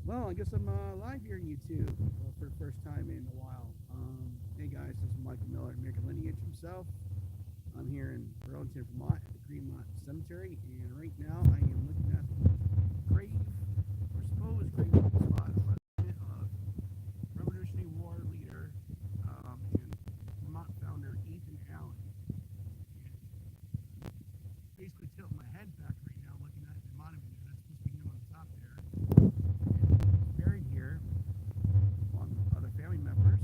Well, I guess I'm live here on YouTube for the first time in a while. Hey guys, this is Michael Miller, American Lineage himself. I'm here in Burlington, Vermont at the Greenmount Cemetery, and right now I am looking at the grave, or supposed grave spot of Revolutionary War leader and Vermont founder Ethan Allen. And basically tilt my head back right now looking at the monument that's supposed to be him on the top there. Buried here along with other family members.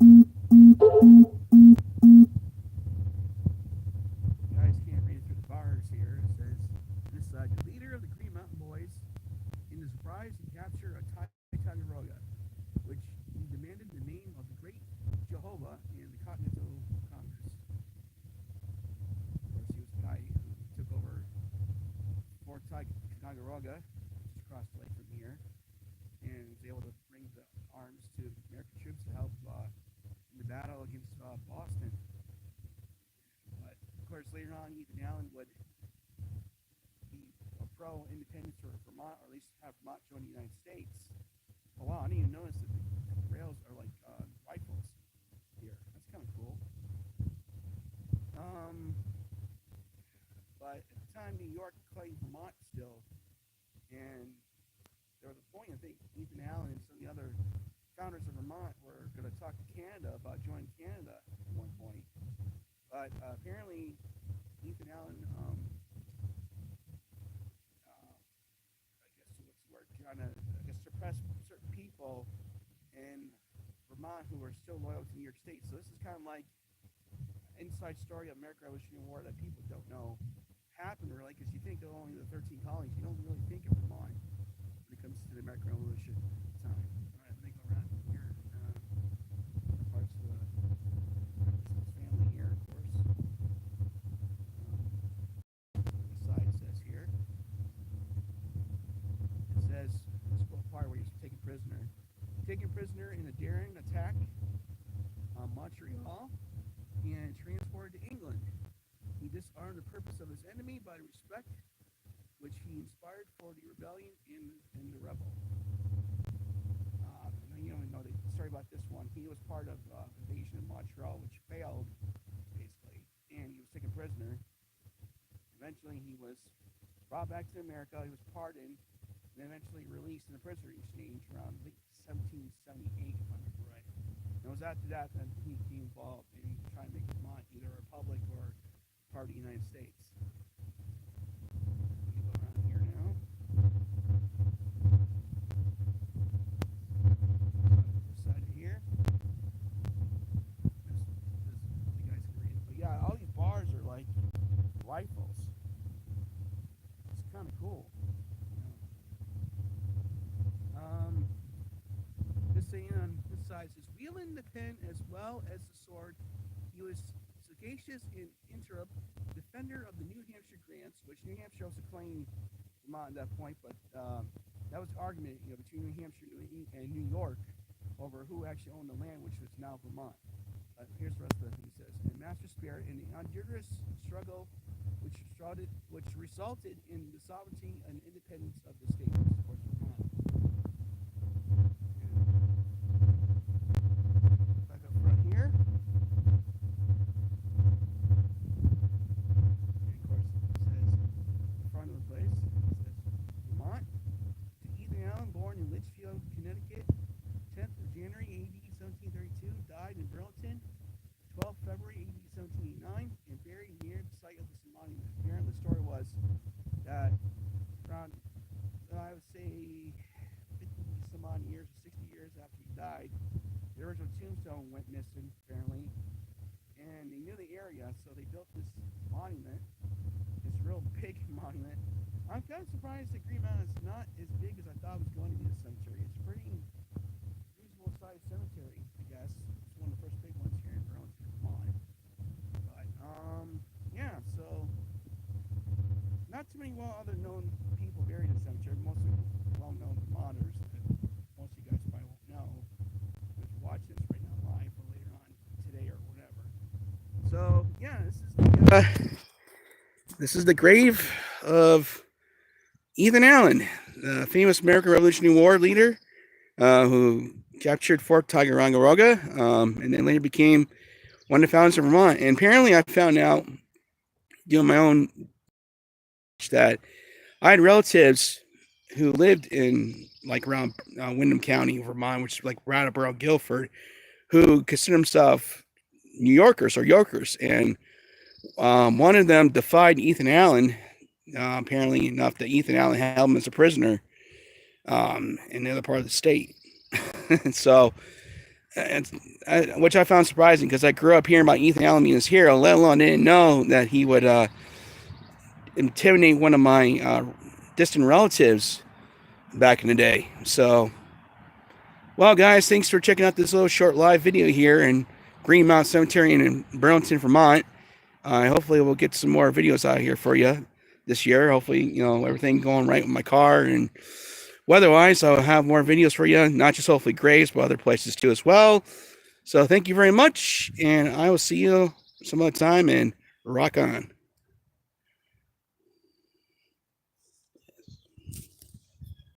You guys can't read it through the bars here. It says, this the leader of the Green Mountain Boys in the surprise and capture of Ticonderoga, which he demanded the name of the great Jehovah and the Continental Congress. Of course, he was the guy who took over Fort Ticonderoga, just across the lake from here, and was able to bring the arms to American troops to help in the battle against Boston. But of course, later on, Ethan Allen would be a pro-independence for Vermont, or at least have Vermont join the United States. Oh wow, I didn't even notice that the rails are like rifles here. That's kind of cool. Um, but at the time, New York claimed Vermont still, and there was a point, I think, Ethan Allen and some of the other founders of Vermont were going to talk to Canada about joining Canada at one point. But apparently, Ethan Allen, I guess what's the word, trying to, I guess, suppress certain people in Vermont who are still loyal to New York State. So this is kind of like an inside story of American Revolutionary War that people don't know happened really, because you think of only the 13 colonies. You don't really think of Vermont when it comes to the American Revolution time. All right, let me go around here. Parts of the family here, of course. The side says here. It says this part where he's taken prisoner. Taken prisoner in a daring attack on Montreal and transported to England. He disarmed the purpose of his enemy by the respect which he inspired for the rebellion in the rebel. You don't know the story about this one. He was part of invasion of Montreal, which failed, basically, and he was taken prisoner. Eventually, he was brought back to America. He was pardoned, and eventually released in a prisoner exchange around, I think, 1778, if I remember right. And it was after that that he became involved in trying to make Vermont either a republic or part of the United States. Let me go around here now. This side here. You guys can read it. But yeah, all these bars are like rifles. It's kind of cool. This saying on this side says, wielding the pen as well as the sword, he was sagacious and interrupt defender of the New Hampshire grants, which New Hampshire also claimed Vermont at that point, but that was the argument between New Hampshire and New York over who actually owned the land, which was now Vermont. Here's the rest of the thing. It says, and master spirit in the arduous struggle which resulted in the sovereignty and independence of the state, of course, Vermont. Back up front here. Born in Litchfield, Connecticut, 10th of January AD 1732, died in Burlington, 12th February AD 1789, and buried near the site of this monument. Apparently, the story was that around, I would say, 50 some odd years or 60 years after he died, the original tombstone went missing, apparently, and they knew the area, so they built this monument, this real big monument. I'm kind of surprised that Greenmount is not as big as I thought it was going to be. The cemetery. It's a pretty reasonable sized cemetery, I guess. It's one of the first big ones here in Burlington, Vermont. But yeah. So not too many other known people buried in the cemetery. Mostly well-known Vermonters that mostly this is the grave of Ethan Allen, the famous American Revolutionary War leader who captured Fort Ticonderoga and then later became one of the founders of Vermont. And apparently I found out, doing my own, that I had relatives who lived in like around Windham County, Vermont, which is like Brattleboro, Guilford, who consider themselves New Yorkers or Yorkers. And one of them defied Ethan Allen, apparently enough that Ethan Allen held him as a prisoner in the other part of the state. So, which I found surprising because I grew up hearing about Ethan Allen being his hero, let alone didn't know that he would intimidate one of my distant relatives back in the day. So, well, guys, thanks for checking out this little short live video here in Greenmount Cemetery in Burlington, Vermont. Hopefully we'll get some more videos out here for you this year. Hopefully, everything going right with my car, and weather-wise, I'll have more videos for you, not just hopefully Graves, but other places too as well. So thank you very much, and I will see you some other time, and rock on.